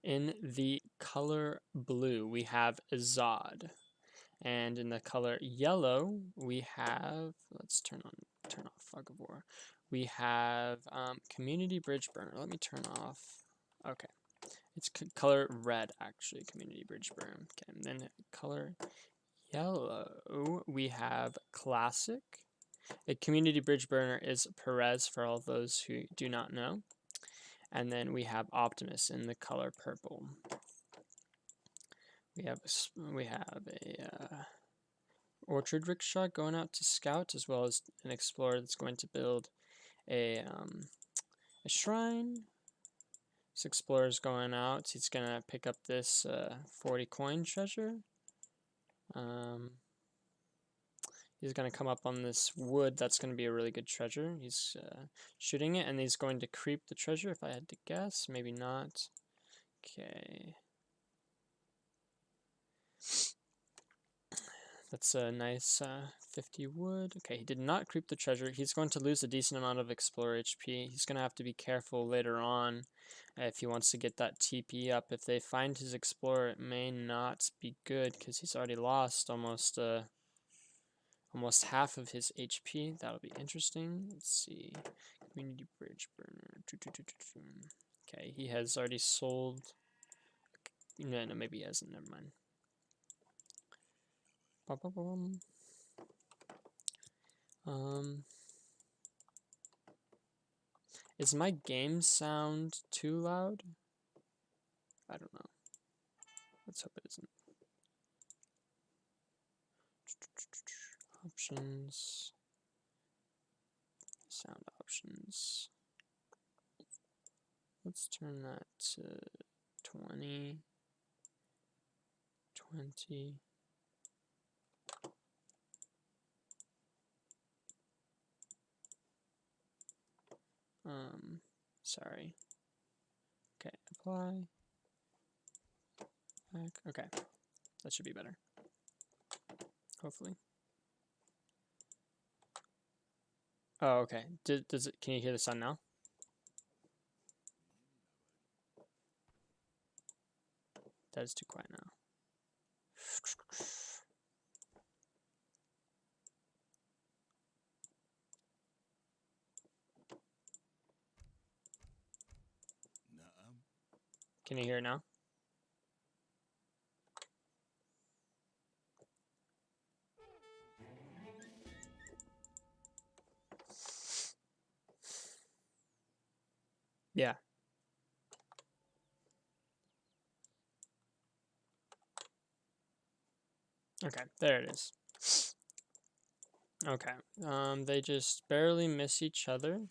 In the color blue, we have Ezad. And in the color yellow, we have, let's turn off Fog of War. We have Community Bridge Burner. Let me turn off. Okay. It's color red, actually, Community Bridge Burner. Okay, and then color yellow, we have Classic. A Community Bridge Burner is Perez, for all those who do not know. And then we have Optimus in the color purple. We have a Orchard Rickshaw going out to scout, as well as an explorer that's going to build a shrine. This explorer's going out. He's gonna pick up this 40 coin treasure. He's gonna come up on this wood. That's gonna be a really good treasure. He's shooting it, and he's going to creep the treasure. If I had to guess, maybe not. Okay. That's a nice 50 wood. Okay, he did not creep the treasure. He's going to lose a decent amount of Explorer HP. He's going to have to be careful later on if he wants to get that TP up. If they find his Explorer, it may not be good because he's already lost almost half of his HP. That'll be interesting. Let's see. Community Bridge Burner. Okay, he has already sold. No, maybe he hasn't. Never mind. Is my game sound too loud? I don't know. Let's hope it isn't. Options. Sound options. Let's turn that to 20. 20. Sorry. Okay, apply. Back. Okay, that should be better. Hopefully. Oh, okay. Does it? Can you hear the sound now? That is too quiet now. Can you hear it now? Yeah. Okay, there it is. Okay, they just barely miss each other.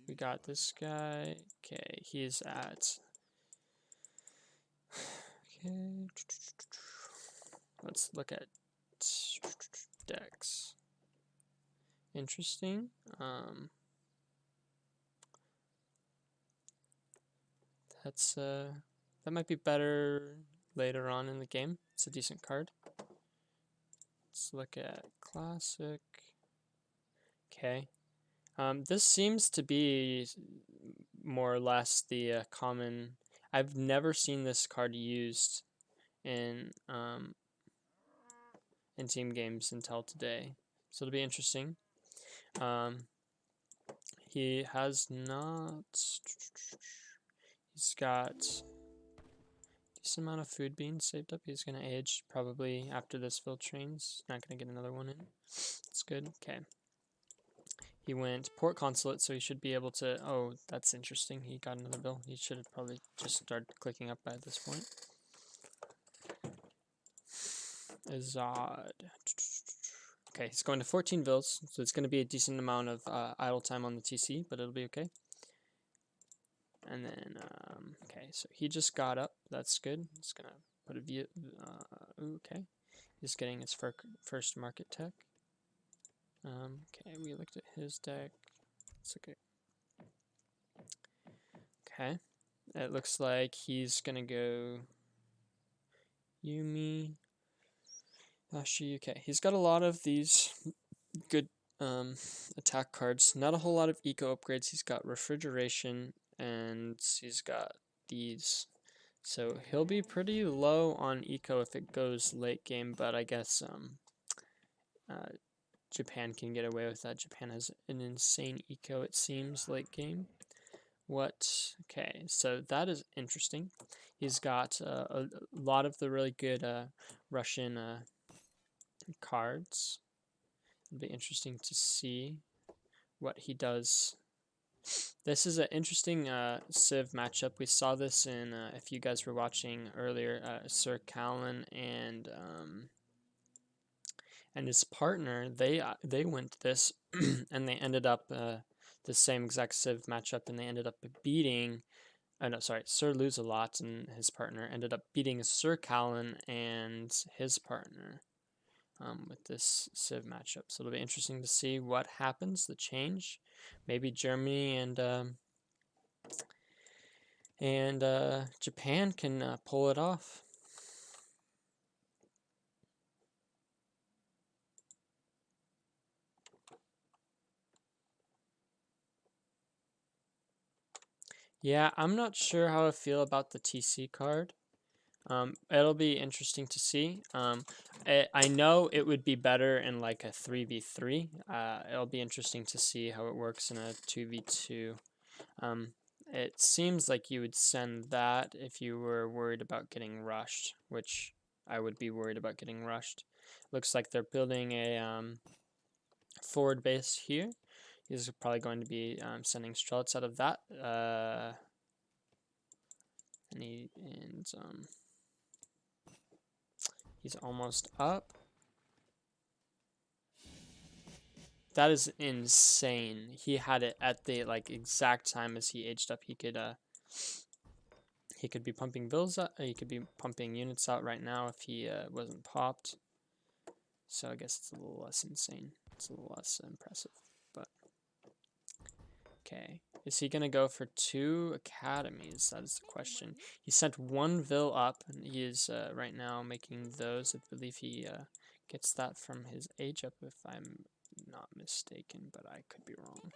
We got this guy. Okay, he's at. Okay, let's look at decks. Interesting. That might be better later on in the game. It's a decent card. Let's look at Classic. Okay. This seems to be more or less the common. I've never seen this card used in team games until today, so it'll be interesting. He has not. He's got a decent amount of food being saved up. He's gonna age probably after this filtrains. Not gonna get another one in. It's good. Okay. He went Port Consulate, so he should be able to. Oh, that's interesting. He got another bill. He should have probably just started clicking up by this point. Ezad. Okay, he's going to 14 bills, so it's going to be a decent amount of idle time on the TC, but it'll be okay. And then, okay, so he just got up. That's good. It's going to put a view. Okay. He's getting his first market tech. Okay, we looked at his deck. It's okay. Okay. It looks like he's going to go Yumi. Ashi, okay. He's got a lot of these good attack cards. Not a whole lot of eco upgrades. He's got refrigeration and he's got these So he'll be pretty low on eco if it goes late game, but I guess Japan can get away with that. Japan has an insane eco, it seems, late game. Okay, so that is interesting. He's got a lot of the really good Russian cards. It'll be interesting to see what he does. This is an interesting Civ matchup. We saw this in, if you guys were watching earlier, Sir Callan and his partner, they went this, and they ended up the same exact Civ matchup, and they ended up beating. No, sorry, Sir Lose-A-Lot and his partner ended up beating Sir Callan and his partner with this Civ matchup. So it'll be interesting to see what happens, the change. Maybe Germany and Japan can pull it off. Yeah, I'm not sure how I feel about the TC card. It'll be interesting to see. I know it would be better in like a 3v3. It'll be interesting to see how it works in a 2v2. It seems like you would send that if you were worried about getting rushed, which I would be worried about getting rushed. Looks like they're building a forward base here. He's probably going to be sending Strelets out of that. He's almost up. That is insane. He had it at the like exact time as he aged up. He could be pumping bills out. He could be pumping units out right now if he wasn't popped. So I guess it's a little less insane. It's a little less impressive. But okay, is he gonna go for 2 academies? That is the question. He sent 1 Vil up, and he is right now making those. I believe he gets that from his age up, if I'm not mistaken, but I could be wrong.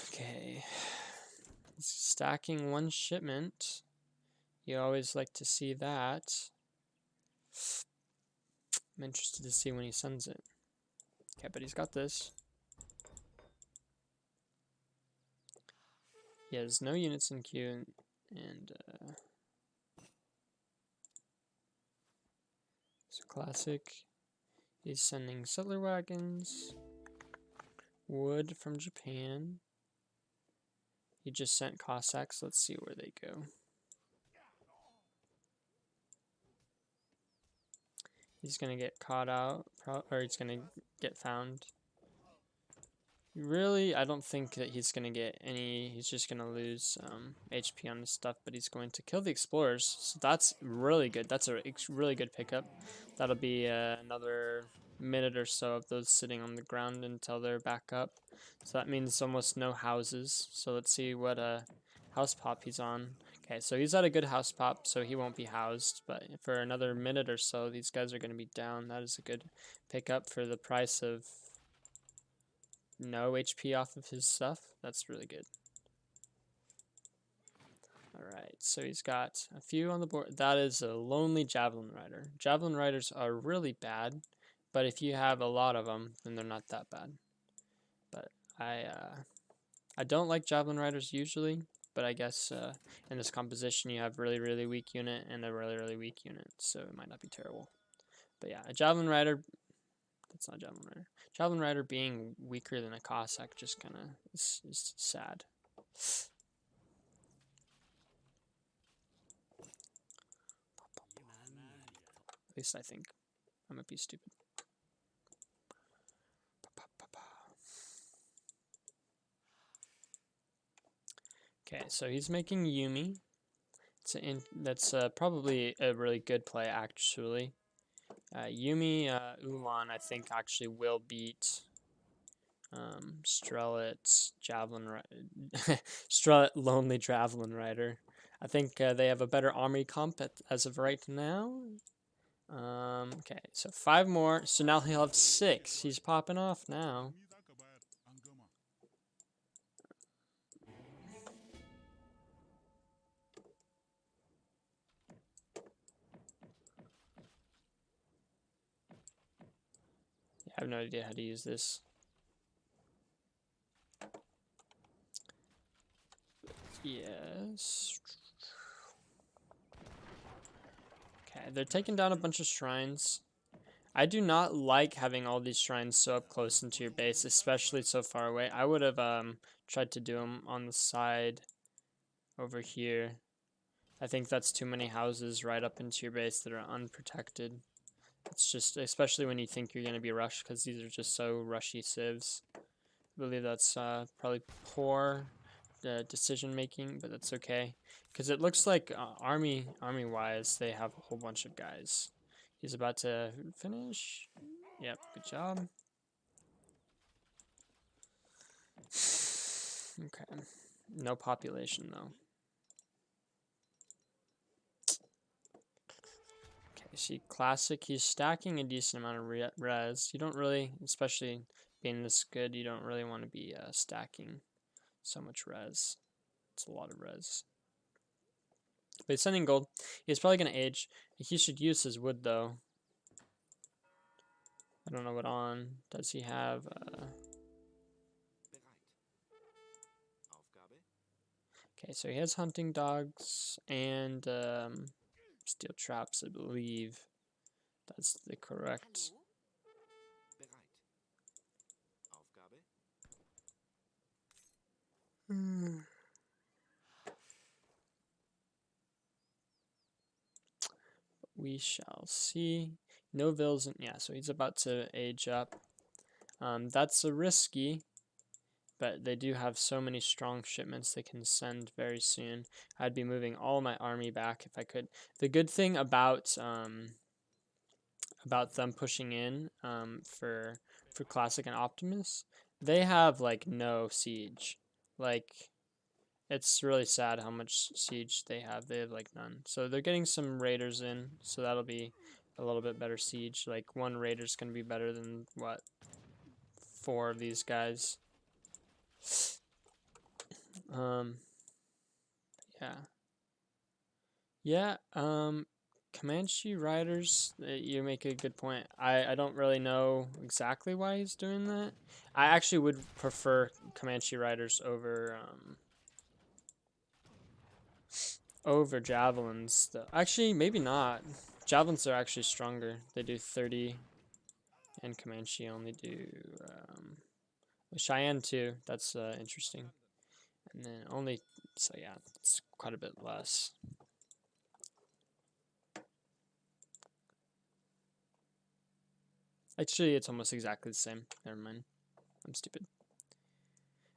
Okay, he's stacking 1 shipment. You always like to see that. I'm interested to see when he sends it. Okay, but he's got this. He has no units in queue, and it's a classic. He's sending settler wagons, wood from Japan. He just sent Cossacks. Let's see where they go. He's gonna get caught out, or he's gonna get found. Really, I don't think that he's gonna get any. He's just gonna lose HP on his stuff, but he's going to kill the explorers. So that's really good. That's a really good pickup. That'll be another minute or so of those sitting on the ground until they're back up. So that means almost no houses. So let's see what house pop he's on. Okay, so he's at a good house pop, so he won't be housed. But for another minute or so, these guys are going to be down. That is a good pickup for the price of no HP off of his stuff. That's really good. Alright, so he's got a few on the board. That is a lonely Javelin Rider. Javelin Riders are really bad, but if you have a lot of them, then they're not that bad. But I don't like Javelin Riders usually, but I guess in this composition you have really, really weak unit and a really, really weak unit, so it might not be terrible. But yeah, a Javelin Rider, that's not a Javelin Rider. Javelin Rider being weaker than a Cossack just kind of is sad. At least I think. I might be stupid. Okay, so he's making Yumi. That's probably a really good play, actually. Yumi Ulan, I think, actually will beat Strelit's Strelet Lonely Javelin Rider. I think they have a better army comp as of right now. Okay, so 5 more. So now he'll have 6. He's popping off now. have no idea how to use this. Yes. Okay, they're taking down a bunch of shrines. I do not like having all these shrines so up close into your base, especially so far away. I would have tried to do them on the side over here. I think that's too many houses right up into your base that are unprotected. It's just, especially when you think you're going to be rushed, because these are just so rushy civs. I believe that's probably poor decision making, but that's okay. Because it looks like army-wise, they have a whole bunch of guys. He's about to finish. Yep, good job. Okay. No population, though. Okay, see, classic. He's stacking a decent amount of res. You don't really, especially being this good, you don't really want to be stacking so much res. It's a lot of res. But he's sending gold. He's probably going to age. He should use his wood, though. I don't know what on. Does he have... Okay, so he has hunting dogs and steel traps, I believe. That's the correct. We shall see. No vills, yeah, so he's about to age up. That's a risky, but they do have so many strong shipments they can send very soon. I'd be moving all my army back if I could. The good thing about them pushing in for Classic and Optimus, they have like no siege. Like, it's really sad how much siege they have. They have like none. So they're getting some raiders in, so that'll be a little bit better siege. Like one raider's gonna be better than what, 4 of these guys. Yeah. Yeah, Comanche riders, you make a good point. I don't really know exactly why he's doing that. I actually would prefer Comanche riders over javelins, though. Actually, maybe not. Javelins are actually stronger. They do 30, and Comanche only do Cheyenne too. That's interesting. And then only, so yeah, it's quite a bit less. Actually, it's almost exactly the same. Never mind. I'm stupid.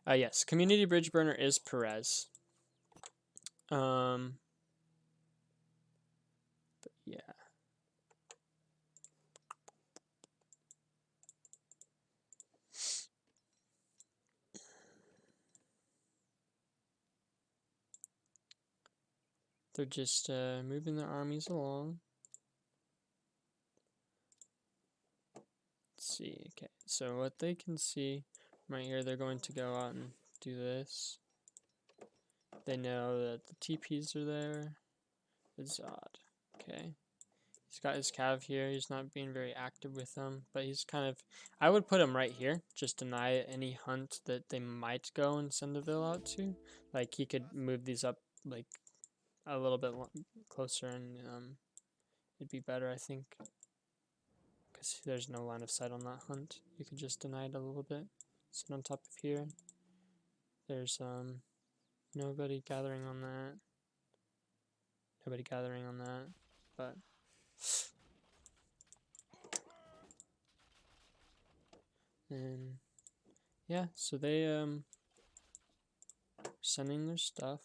Yes, community bridge burner is Perez. But yeah. They're just moving their armies along. Let's see. Okay, so what they can see right here, they're going to go out and do this. They know that the TPs are there. Ezad. Okay. He's got his cav here. He's not being very active with them, but he's kind of... I would put him right here. Just deny any hunt that they might go and send a vill out to. Like, he could move these up, like, a little bit closer, and it'd be better, I think. Because there's no line of sight on that hunt. You could just deny it a little bit. Sit on top of here. There's nobody gathering on that. Nobody gathering on that. But and yeah, so they sending their stuff.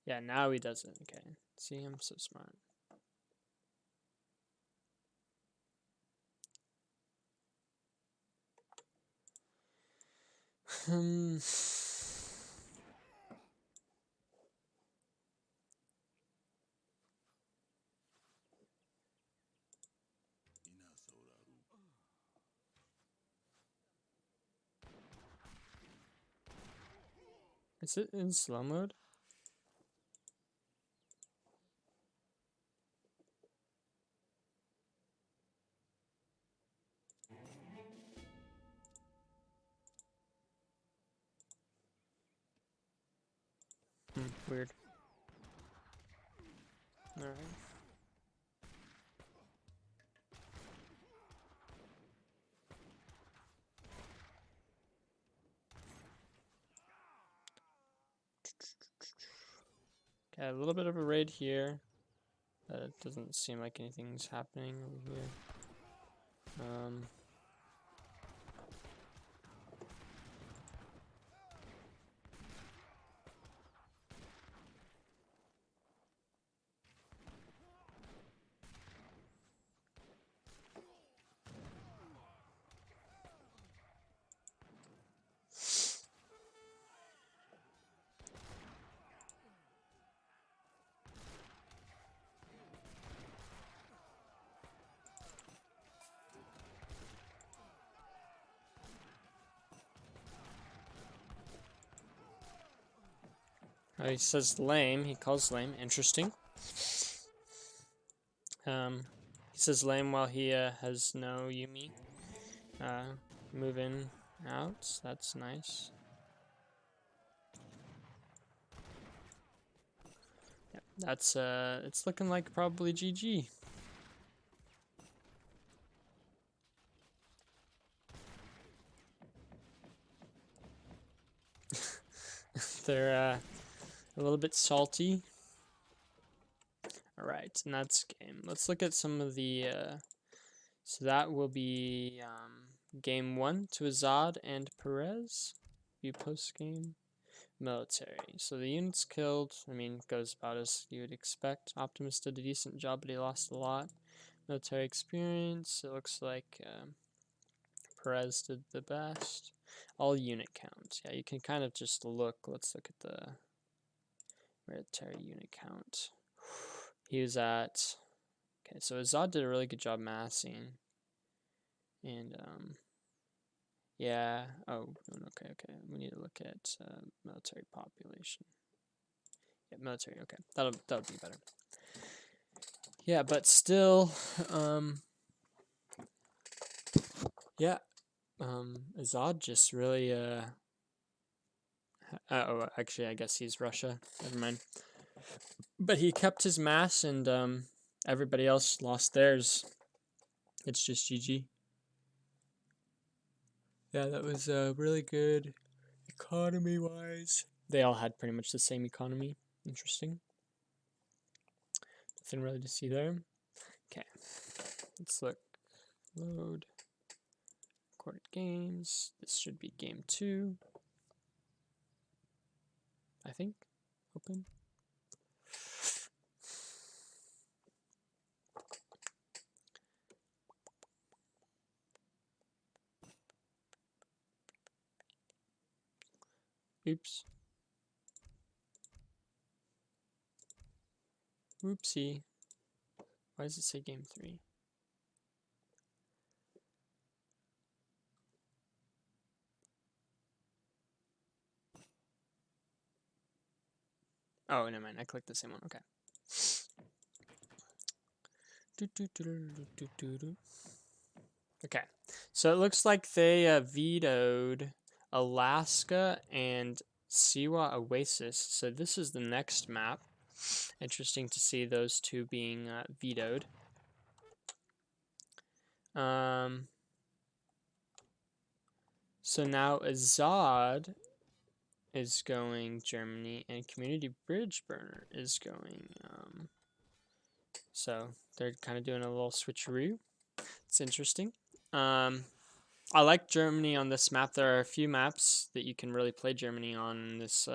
Yeah, now he does it. Okay. See, I'm so smart. Is it in slow mode? weird. Alright. Okay, a little bit of a raid here. It doesn't seem like anything's happening over here. He says lame. He calls lame. Interesting. He says lame while he has no Yumi. Moving out. That's nice. Yep, that's it's looking like probably GG. They're a little bit salty. Alright, and that's game. Let's look at some of the so that will be game 1 to Ezad and Perez. View post game. Military. So the units killed, I mean, goes about as you would expect. Optimus did a decent job, but he lost a lot. Military experience, it looks like Perez did the best. All unit count. Yeah, you can kind of just look. Let's look at the military unit count. He was at... Okay, so Ezad did a really good job massing. And, yeah. Oh, okay. We need to look at military population. Yeah, military, okay. That'll be better. Yeah, but still, yeah. Ezad just really, oh, actually, I guess he's Russia. Never mind. But he kept his mass, and everybody else lost theirs. It's just GG. Yeah, that was really good economy-wise. They all had pretty much the same economy. Interesting. Nothing really to see there. Okay, let's look. Load. Recorded games. This should be game 2. I think. Open. Oops. Oopsie. Why does it say game 3? Oh, never mind. I clicked the same one. Okay. Okay. So it looks like they vetoed Alaska and Siwa Oasis. So this is the next map. Interesting to see those two being vetoed. So now Ezad is going Germany, and Community Bridge Burner is going. So they're kind of doing a little switcheroo. It's interesting. I like Germany on this map. There are a few maps that you can really play Germany on this.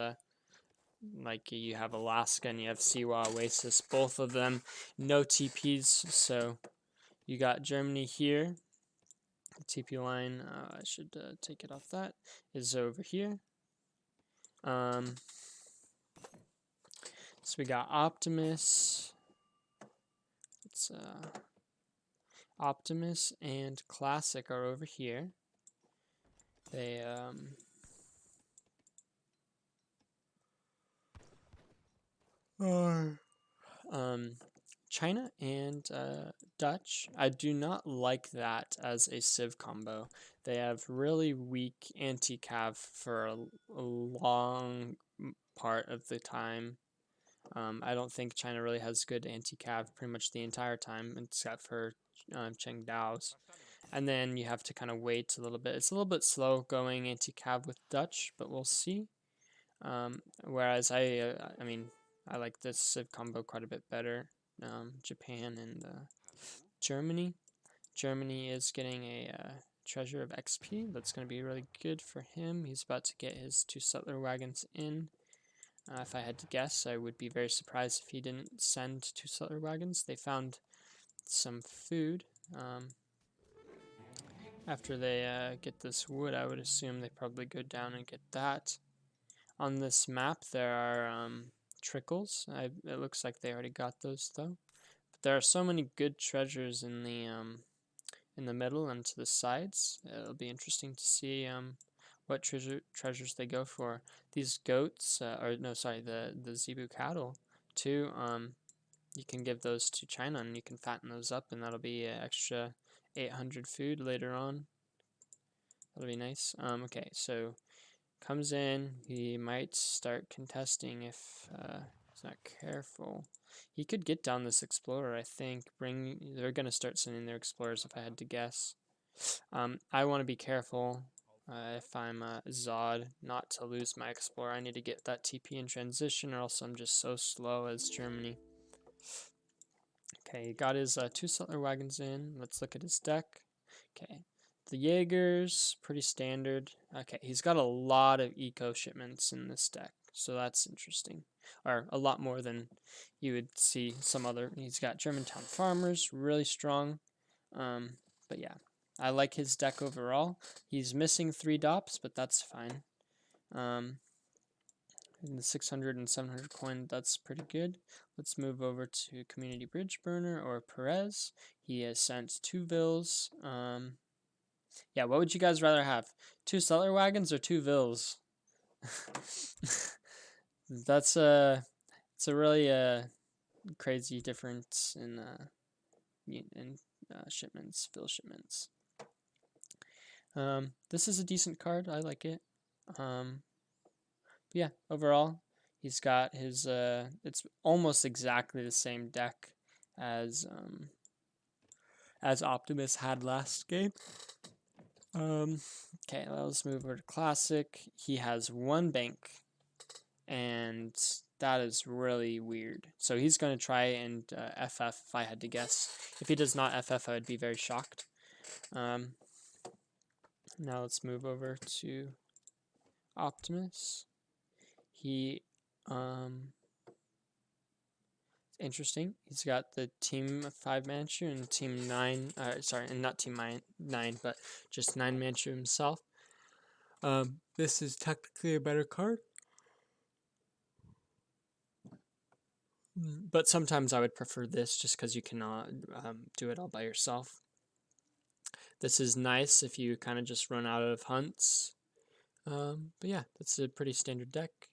Like you have Alaska and you have Siwa Oasis. Both of them no TPs. So you got Germany here. The TP line, I should take it off that, is over here. So we got Optimus. It's Optimus and Classic are over here. They are China and Dutch. I do not like that as a Civ combo. They have really weak anti-cav for a long part of the time. I don't think China really has good anti-cav pretty much the entire time, except for Cheng Dao's. And then you have to kind of wait a little bit. It's a little bit slow going anti-cav with Dutch, but we'll see. Whereas I mean, I like this Civ combo quite a bit better. Japan and Germany. Germany is getting a treasure of XP. That's going to be really good for him. He's about to get his 2 settler wagons in. If I had to guess, I would be very surprised if he didn't send 2 settler wagons. They found some food. After they get this wood, I would assume they probably go down and get that. On this map, there are trickles. It looks like they already got those though. But there are so many good treasures in the middle and to the sides. It'll be interesting to see what treasures they go for. These goats, or no, sorry, the zebu cattle, too. You can give those to China and you can fatten those up, and that'll be extra 800 food later on. That'll be nice. Okay, so comes in. He might start contesting if he's not careful. He could get down this explorer, I think. They're gonna start sending their explorers if I had to guess. I want to be careful if I'm Zod, not to lose my explorer. I need to get that TP in transition, or else I'm just so slow as Germany. Okay, he got his 2 settler wagons in. Let's look at his deck. Okay, the Jaegers, pretty standard. Okay, he's got a lot of eco shipments in this deck, so that's interesting. Or a lot more than you would see some other. He's got Germantown Farmers, really strong. But yeah, I like his deck overall. He's missing 3 DOPs, but that's fine. In the 600 and 700 coin, that's pretty good. Let's move over to Community Bridge Burner or Perez. He has sent 2 Vills. Yeah, what would you guys rather have? 2 settler wagons or 2 Vills? It's a really crazy difference in shipments, Vill shipments. This is a decent card. I like it. But yeah, overall, he's got his it's almost exactly the same deck as Optimus had last game. Okay, let's move over to Classic. He has 1 bank, and that is really weird. So he's going to try and FF if I had to guess. If he does not FF, I would be very shocked. Now let's move over to Optimus. He interesting. He's got the Team 5 Manchu and Team 9. Sorry, and not Team 9, but just 9 Manchu himself. This is technically a better card, but sometimes I would prefer this just because you cannot do it all by yourself. This is nice if you kind of just run out of hunts. But yeah, that's a pretty standard deck.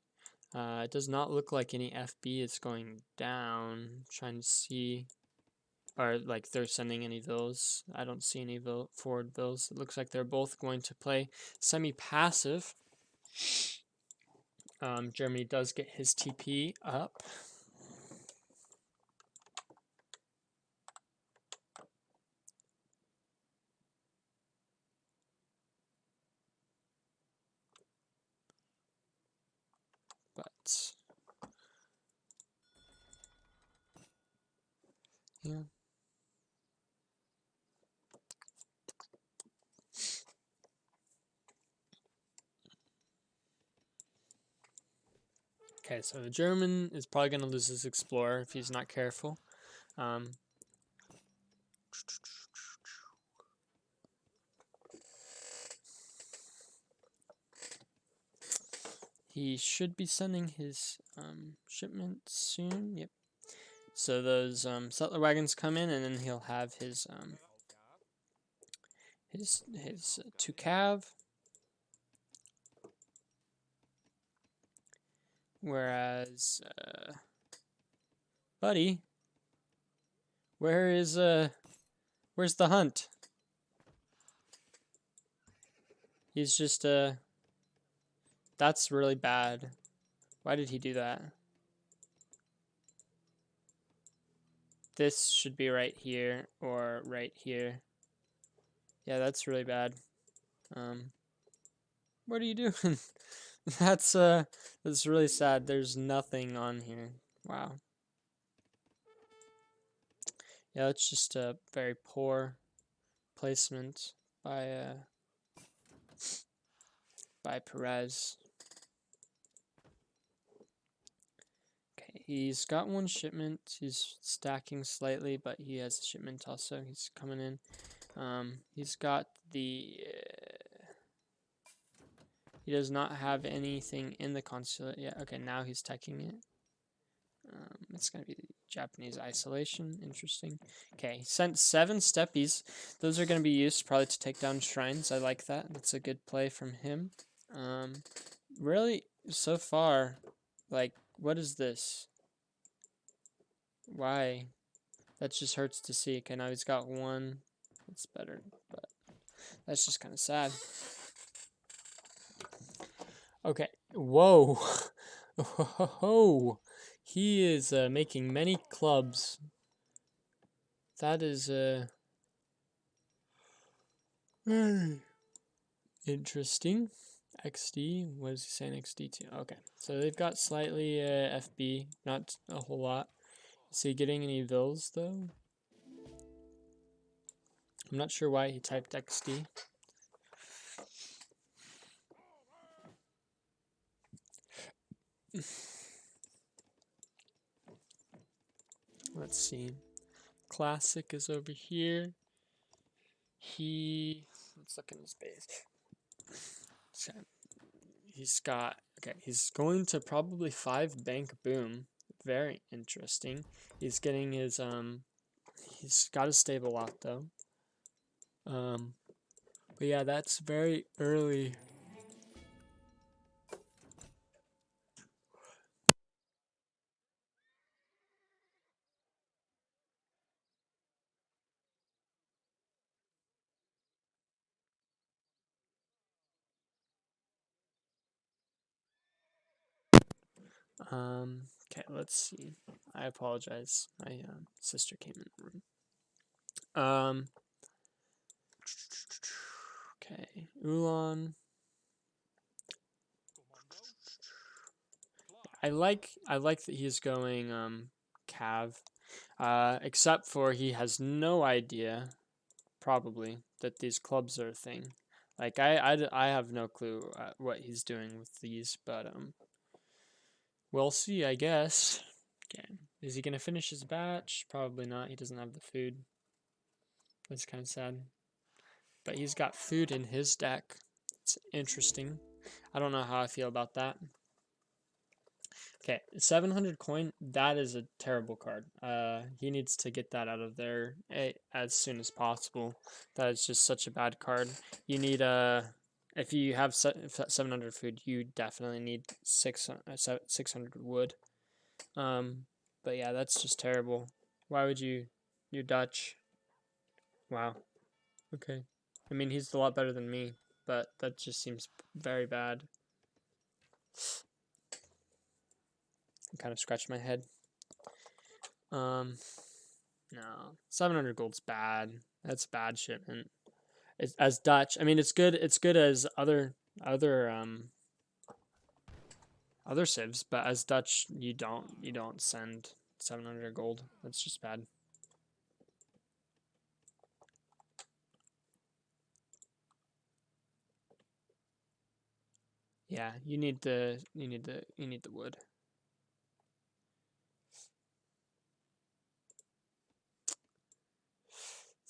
It does not look like any FB is going down. I'm trying to see, or like they're sending any Vills. I don't see any forward Vills. It looks like they're both going to play semi-passive. Germany does get his TP up. But yeah. Okay, so the German is probably going to lose his Explorer if he's not careful. He should be sending his shipment soon. Yep. So those settler wagons come in, and then he'll have his 2 cav. Whereas, buddy, where's the hunt? He's just that's really bad. Why did he do that? this should be right here or right here. Yeah, that's really bad. What are you doing? That's really sad. There's nothing on here. Wow. Yeah, that's just a very poor placement by Perez. Okay, he's got one shipment. He's stacking slightly, but he has a shipment also. He's coming in. He's got the. He does not have anything in the consulate yet. Okay, now he's teching it. It's going to be Japanese isolation. Interesting. Okay, he sent 7 steppies. Those are going to be used probably to take down shrines. I like that. That's a good play from him. Really, so far, like, what is this? Why? That just hurts to see. Okay, now he's got 1. That's better, but that's just kind of sad. Okay. Whoa. Oh, he is making many clubs. That is interesting. XD, what is he saying XD to? Okay, so they've got slightly FB, not a whole lot. Is he getting any vills though? I'm not sure why he typed XD. Let's see. Classic is over here. Let's look in his base. Okay. He's going to probably 5 bank boom. Very interesting. He's getting his, he's got his stable out though. But yeah, that's very early. Okay, let's see. I apologize. My sister came in the room. Okay, Ulan. I like that he's going Cav. Except for he has no idea, probably, that these clubs are a thing. Like I have no clue what he's doing with these, but we'll see, I guess. Okay, is he gonna finish his batch? Probably not. He doesn't have the food. That's kind of sad. But he's got food in his deck. It's interesting. I don't know how I feel about that. Okay, 700 coin, that is a terrible card. He needs to get that out of there as soon as possible. That is just such a bad card. You need if you have 700 food, you definitely need 600 wood. But yeah, that's just terrible. Why would you're Dutch. Wow. Okay. I mean, he's a lot better than me, but that just seems very bad. I kind of scratched my head. No, 700 gold's bad. That's bad shipment. It's, as Dutch, I mean, it's good. It's good as other civs, but as Dutch, you don't send 700 gold. That's just bad. Yeah, you need the wood.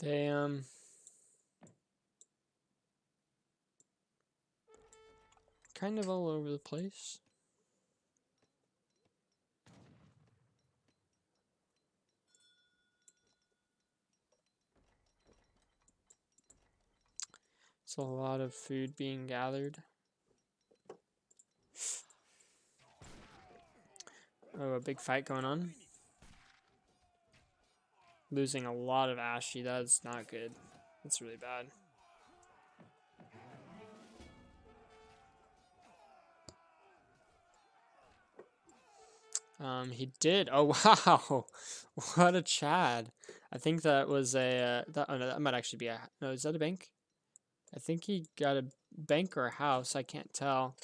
They kind of all over the place. It's a lot of food being gathered. Oh, a big fight going on. Losing a lot of Ashy. That's not good. That's really bad. He did. Oh wow, what a Chad! I think that was a oh no, that might actually be a no. Is that a bank? I think he got a bank or a house. I can't tell.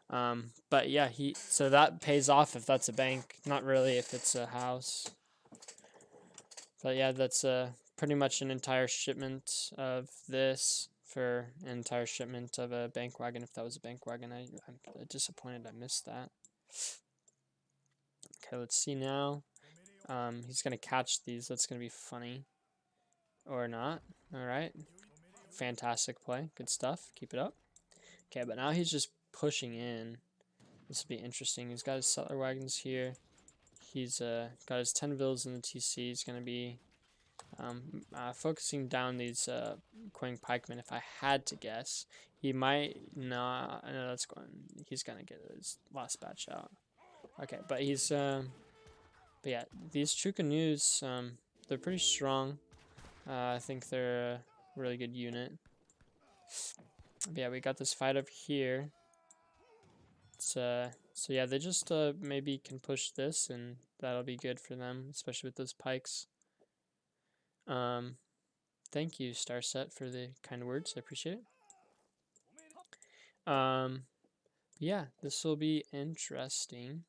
But yeah, so that pays off if that's a bank. Not really if it's a house. But yeah, that's pretty much an entire shipment of this for an entire shipment of a bank wagon. If that was a bank wagon, I'm disappointed I missed that. Okay, let's see now. He's gonna catch these. That's gonna be funny. Or not. Alright. Fantastic play. Good stuff. Keep it up. Okay, but now he's just pushing in. This will be interesting. He's got his settler wagons here. He's got his 10 villas in the TC. He's gonna be focusing down these Quang pikemen. If I had to guess, he might not. I know that's going. He's gonna get his last batch out. Okay, but he's but yeah, these true canoes, they're pretty strong. I think they're a really good unit. But yeah, we got this fight up here. So yeah, they just maybe can push this, and that'll be good for them, especially with those pikes. Thank you, Starset, for the kind words. I appreciate it. Yeah, this will be interesting.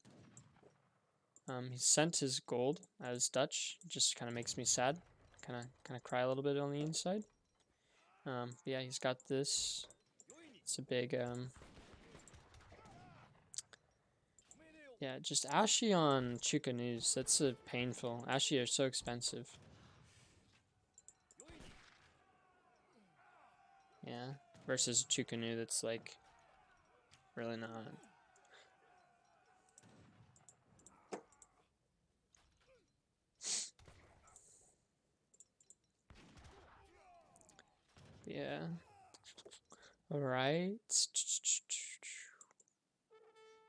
He sent his gold as Dutch. It just kind of makes me sad. Kind of cry a little bit on the inside. But yeah, he's got this. It's a big yeah, just Ashi on Chuka News. That's a painful. Ashi are so expensive. Yeah, versus Chukanu that's like really not. Yeah. All right.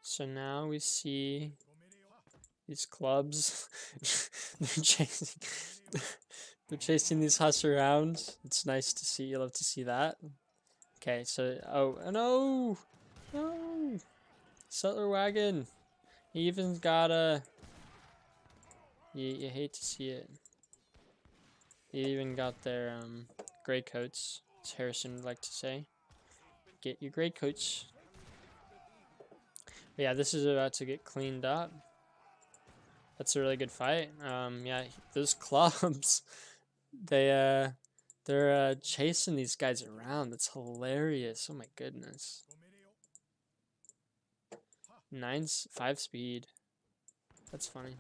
So now we see these clubs. they're chasing. They're chasing these huss around. It's nice to see. You love to see that. Okay, so no, no, settler wagon. He even got a. You hate to see it. He even got their gray coats, as Harrison would like to say. Get your gray coats. But yeah, this is about to get cleaned up. That's a really good fight. Yeah, those clubs, they're chasing these guys around. That's hilarious. Oh my goodness. 5 speed. That's funny.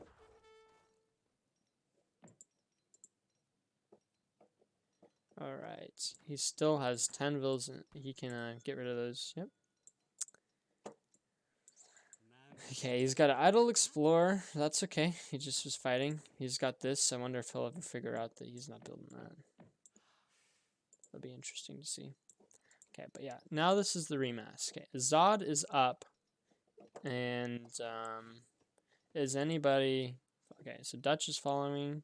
All right, he still has 10 vills. He can get rid of those. Yep. Okay, he's got an idle explorer. That's okay. He just was fighting. He's got this. I wonder if he'll ever figure out that he's not building that. That'll be interesting to see. Okay, but yeah, now this is the rematch. Okay, Ezad is up, and is anybody? Okay, so Dutch is following.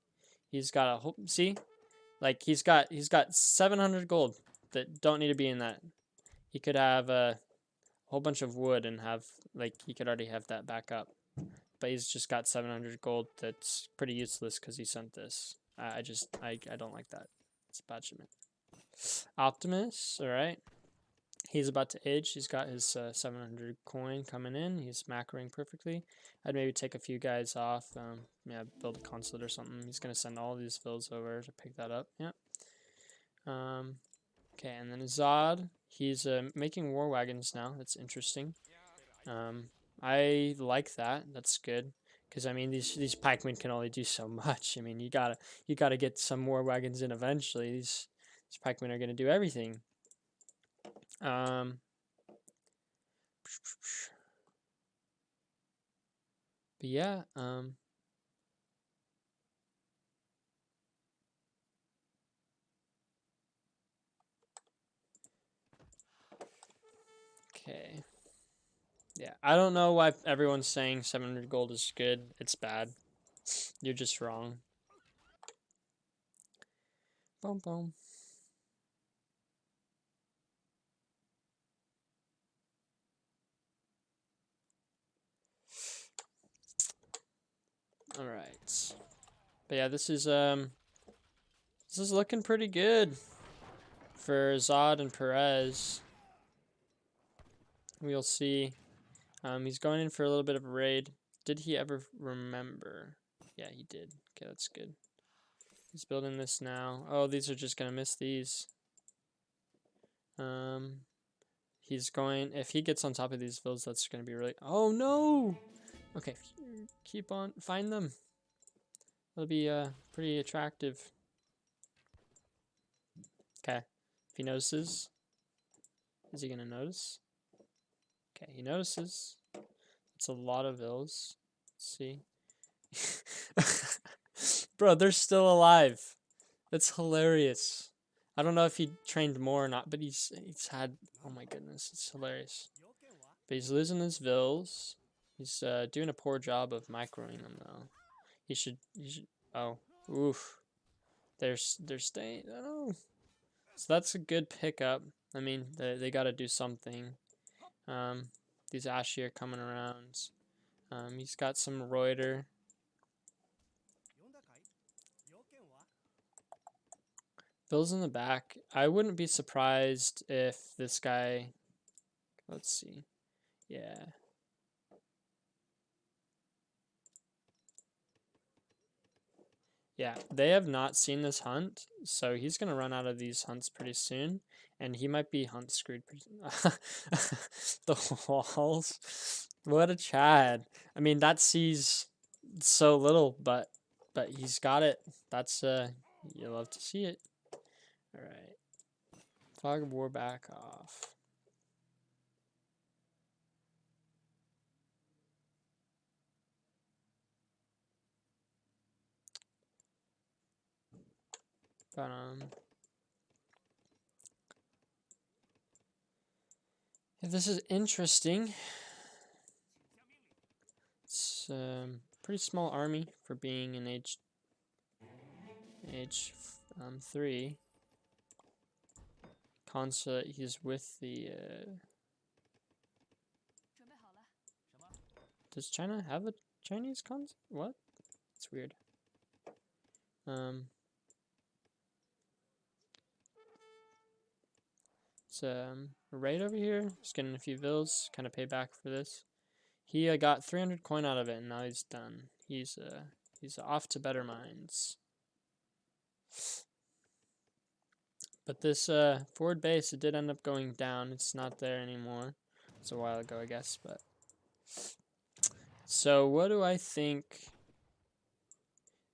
He's got a whole. See, like he's got 700 gold that don't need to be in that. He could have a whole bunch of wood and have he could already have that back up. But he's just got 700 gold that's pretty useless because he sent this. I don't like that. It's a bad shipment. Optimus, alright. He's about to age. He's got his 700 coin coming in. He's macroing perfectly. I'd maybe take a few guys off. Yeah, build a consulate or something. He's going to send all these fills over to pick that up. Yeah. Okay, and then Ezad. He's making war wagons now. That's interesting. I like that. That's good. Because I mean, these pikemen can only do so much. I mean, you gotta get some more wagons in eventually. These pikemen are gonna do everything. But yeah. Okay. Yeah, I don't know why everyone's saying 700 gold is good. It's bad. You're just wrong. Boom, boom. All right. But yeah, this is looking pretty good for Ezad and Perez. We'll see. He's going in for a little bit of a raid. Did he ever remember? Yeah, he did. Okay, that's good. He's building this now. Oh, these are just gonna miss these. He's going, if he gets on top of these villas, that's gonna be really, oh no! Okay, keep on, find them. That'll be pretty attractive. Okay, if he notices, is he gonna notice? Okay, he notices. It's a lot of villas. Let's see. Bro, they're still alive. That's hilarious. I don't know if he trained more or not, but he's had, oh my goodness, it's hilarious. But he's losing his vills. He's doing a poor job of microing them though. He should, oh, oof. They're staying, oh. So that's a good pickup. I mean, they gotta do something. These Ashy are coming around. He's got some Reuter. Bill's in the back. I wouldn't be surprised if this guy, let's see. Yeah. Yeah, they have not seen this hunt, so he's going to run out of these hunts pretty soon, and he might be hunt screwed. The walls. What a Chad. I mean, that sees so little, but he's got it. That's, you love to see it. All right. Fog of War back off. But, if this is interesting. It's pretty small army for being in age 3. Consulate, he's with the does China have a Chinese consulate? What? It's weird. It's right over here. Just getting a few vills, kind of pay back for this. He got 300 coin out of it, and now he's done. He's off to better minds. But this forward base, it did end up going down. It's not there anymore. It's a while ago, I guess, but. So what do I think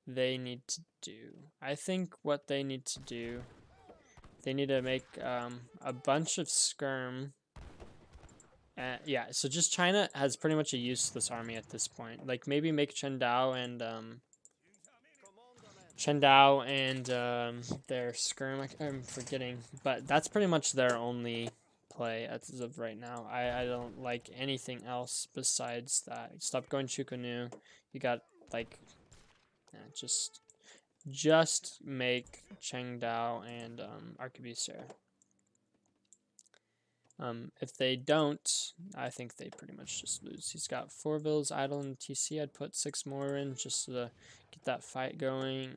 they need to do? I think what they need to do, they need to make a bunch of skirm. Yeah, so just China has pretty much a useless army at this point. Like maybe make Chen Dao and their skirm. I'm forgetting, but that's pretty much their only play as of right now. I don't like anything else besides that. Stop going Chukunu. You got like, yeah, just make Chengdao and Arquebusier. If they don't, I think they pretty much just lose. He's got 4 villas idle in TC. I'd put 6 more in just to get that fight going.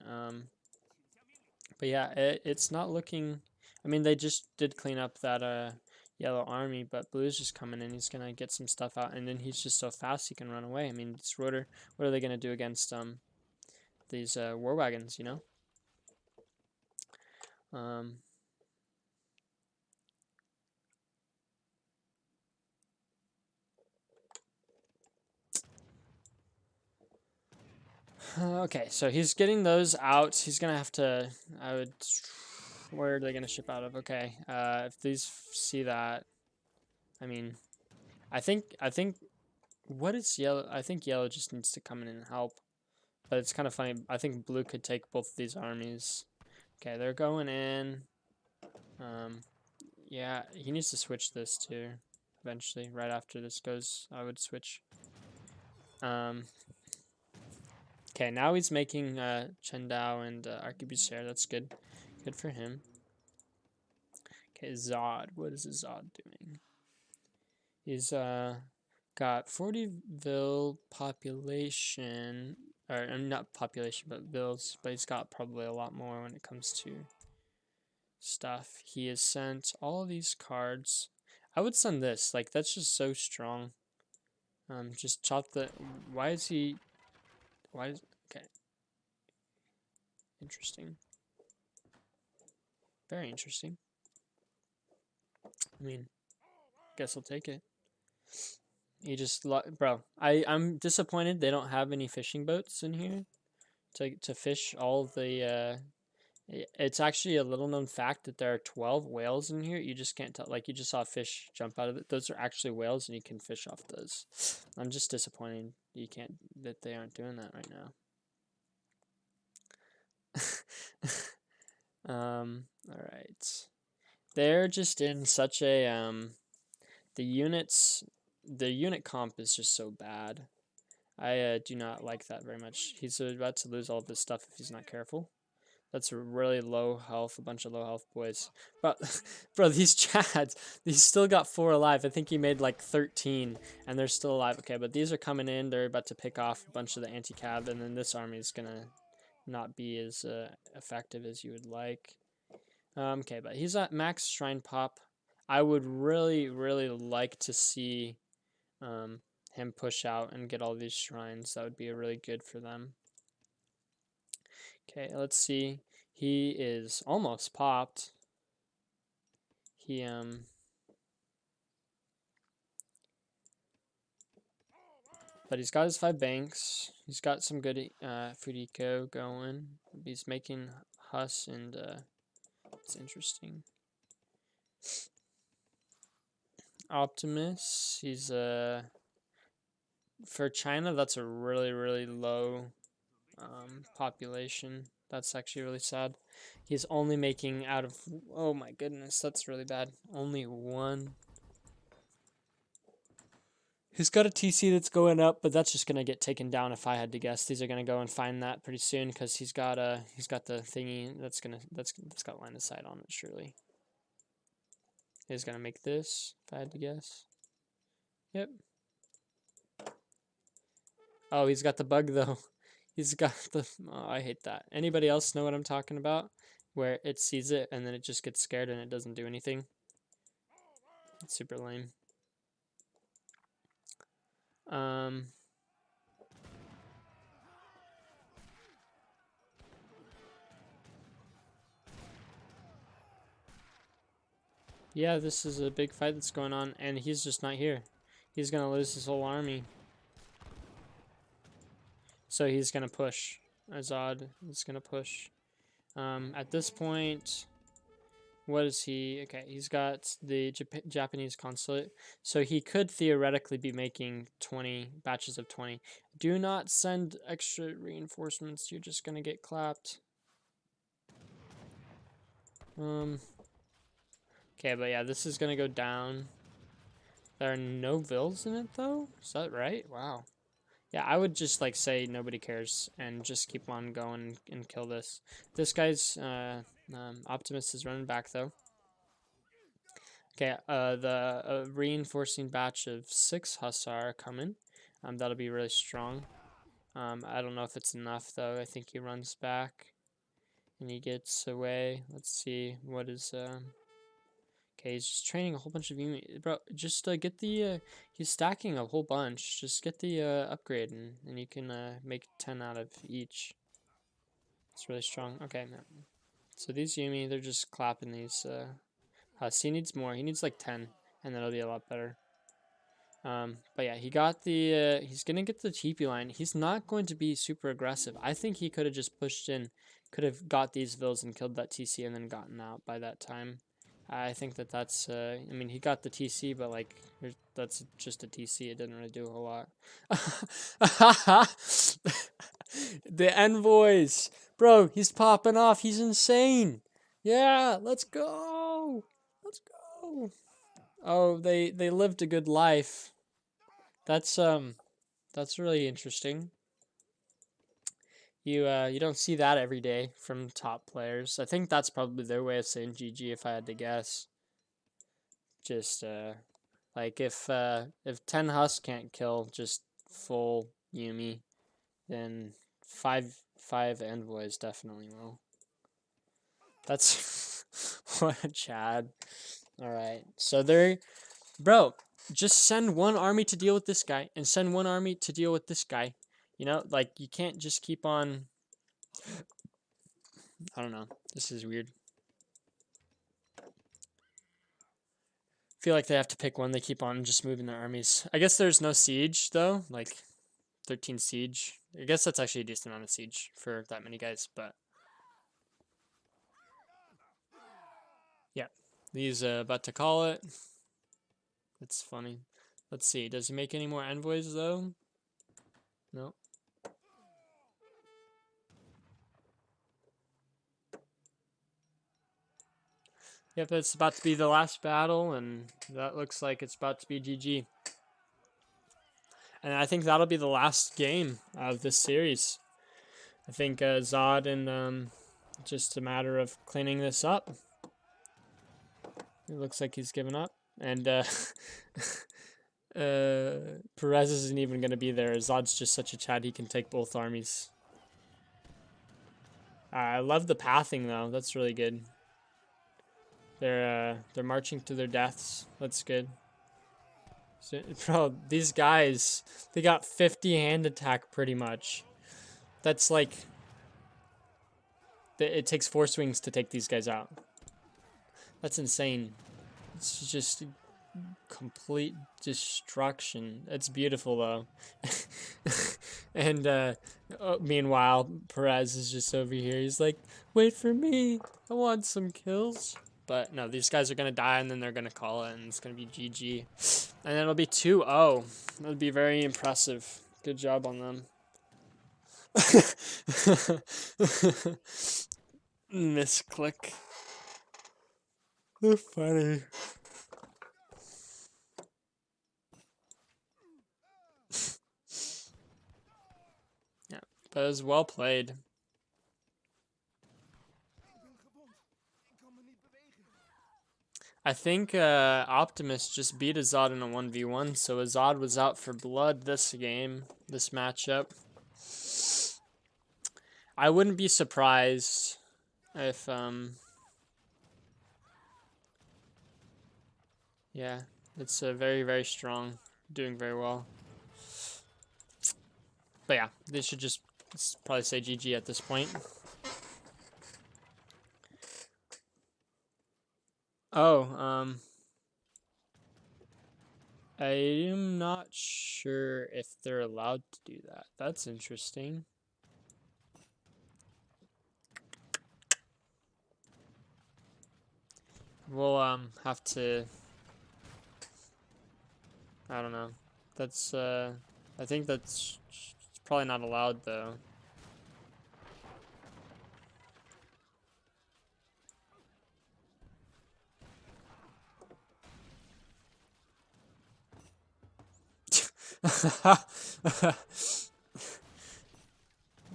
But yeah, it's not looking. I mean, they just did clean up that yellow army, but blue's just coming in. He's gonna get some stuff out, and then he's just so fast he can run away. I mean, it's Rotor. What are they gonna do against these war wagons? You know. Okay, so he's getting those out. He's gonna have to. Where are they gonna ship out of? Okay, if these see that, I mean, I think. What is yellow? I think yellow just needs to come in and help. But it's kind of funny. I think blue could take both of these armies. Okay, they're going in. Yeah, he needs to switch this too. Eventually, right after this goes, I would switch. Okay, now he's making Chen Dao and Arquebusier. That's good. Good for him. Okay, Zod. What is Zod doing? He's got 40 vil population. or not population, but bills. But he's got probably a lot more when it comes to stuff. He has sent all of these cards. I would send this. Like, that's just so strong. Just chop the. Why is he? Why is? Okay. Interesting. Very interesting. I mean, guess I'll take it. He just, bro. I'm disappointed they don't have any fishing boats in here to fish all the. It's actually a little known fact that there are 12 whales in here. You just can't tell. Like, you just saw a fish jump out of it. Those are actually whales, and you can fish off those. I'm just disappointed that they aren't doing that right now. All right. They're just in such a the unit comp is just so bad. I do not like that very much. He's about to lose all of this stuff if he's not careful. That's a really low health, a bunch of low health boys. But, bro, these Chads, he's still got 4 alive. I think he made like 13, and they're still alive. Okay, but these are coming in. They're about to pick off a bunch of the anti-cav, and then this army is going to not be as effective as you would like. Okay, but he's at max shrine pop. I would really, really like to see him push out and get all these shrines. That would be really good for them. Okay, let's see. He is almost popped. He but he's got his 5 banks. He's got some good food eco going. He's making Hus, and it's interesting. Optimus, he's for China, that's a really, really low population. That's actually really sad. He's only making out of, oh my goodness, that's really bad. Only 1. He's got a TC that's going up, but that's just gonna get taken down if I had to guess. These are gonna go and find that pretty soon because he's got the thingy that's got line of sight on it. Surely he's gonna make this if I had to guess. Yep. Oh, he's got the bug though. He's got the. Oh, I hate that. Anybody else know what I'm talking about? Where it sees it and then it just gets scared and it doesn't do anything. It's super lame. Yeah, this is a big fight that's going on, and he's just not here. He's gonna lose his whole army. So he's gonna push. Ezad is gonna push. At this point, what is he? Okay, he's got the Japanese consulate, so he could theoretically be making 20 batches of 20. Do not send extra reinforcements. You're just gonna get clapped. Okay, but yeah, this is gonna go down. There are no vills in it though. Is that right? Wow. Yeah, I would just like say nobody cares and just keep on going and kill this. This guy's Optimus is running back though. Okay, the reinforcing batch of 6 Hussar coming. That'll be really strong. I don't know if it's enough though. I think he runs back and he gets away. Let's see what is Okay, he's just training a whole bunch of Yumi. Bro, just get the, he's stacking a whole bunch. Just get the upgrade and you can make 10 out of each. It's really strong. Okay, man. So these Yumi, they're just clapping these. He needs more. He needs like 10, and that'll be a lot better. But yeah, he got the, he's going to get the TP line. He's not going to be super aggressive. I think he could have just pushed in, could have got these vills and killed that TC and then gotten out by that time. I think that's, I mean, he got the TC, but like, that's just a TC. It didn't really do a whole lot. The envoys. Bro, he's popping off. He's insane. Yeah, let's go. Let's go. Oh, they lived a good life. That's really interesting. You don't see that every day from top players. I think that's probably their way of saying GG if I had to guess. Just like if 10 Husk can't kill just full Yumi, then five envoys definitely will. That's what a Chad. All right, so they're bro. Just send one army to deal with this guy, and send one army to deal with this guy. You know, like you can't just keep on. I don't know. This is weird. Feel like they have to pick one. They keep on just moving their armies. I guess there's no siege though. Like 13 siege. I guess that's actually a decent amount of siege for that many guys. But yeah, he's about to call it. It's funny. Let's see. Does he make any more envoys though? No. Yep, it's about to be the last battle, and that looks like it's about to be GG. And I think that'll be the last game of this series. I think Zod and just a matter of cleaning this up. It looks like he's given up, and Perez isn't even going to be there. Zod's just such a Chad; he can take both armies. I love the pathing though; that's really good. They're marching to their deaths. That's good. So, bro, these guys, they got 50 hand attack pretty much. That's like, it takes 4 swings to take these guys out. That's insane. It's just complete destruction. It's beautiful though. And meanwhile, Perez is just over here. He's like, wait for me. I want some kills. But no, these guys are going to die, and then they're going to call it, and it's going to be GG. And it'll be 2-0. That'll be very impressive. Good job on them. Misclick. They're funny. Yeah, but it was well played. I think Optimus just beat Ezad in a 1v1, so Ezad was out for blood this game, this matchup. I wouldn't be surprised if, yeah, it's very, very strong, doing very well. But yeah, they should just probably say GG at this point. Oh, I am not sure if they're allowed to do that. That's interesting. We'll have to, I don't know. That's I think that's probably not allowed though.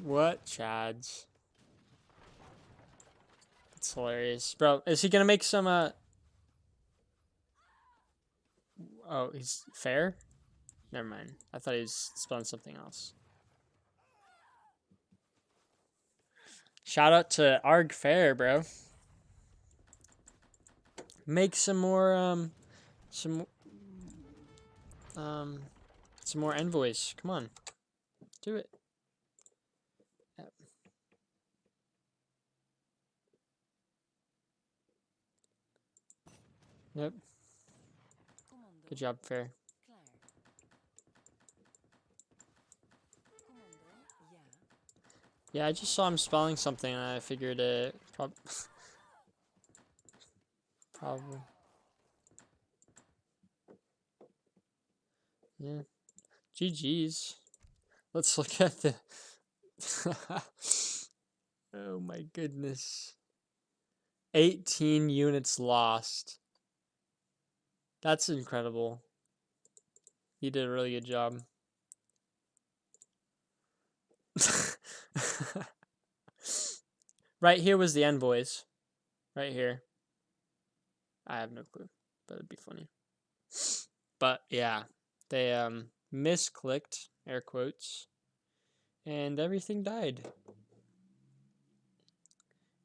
What, Chads? That's hilarious. Bro, is he gonna make some, oh, he's fair? Never mind. I thought he was spelling something else. Shout out to Arg Fair, bro. Make some more, some more envoys. Come on. Do it. Yep. Yep. Good job, Fair. Yeah, I just saw him spelling something and I figured it probably. Yeah. GG's. Let's look at the oh my goodness. 18 units lost. That's incredible. He did a really good job. Right here was the envoys. Right here. I have no clue, but it'd be funny. But yeah, they misclicked, air quotes, And everything died.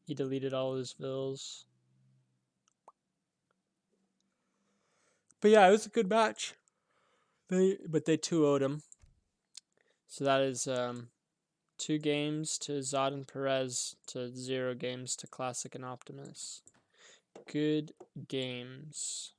He deleted all his vills. But yeah, it was a good match. They 2-0'd him. So that is 2 games to Ezad and Perez to 0 games to Classic and Optimus. Good games.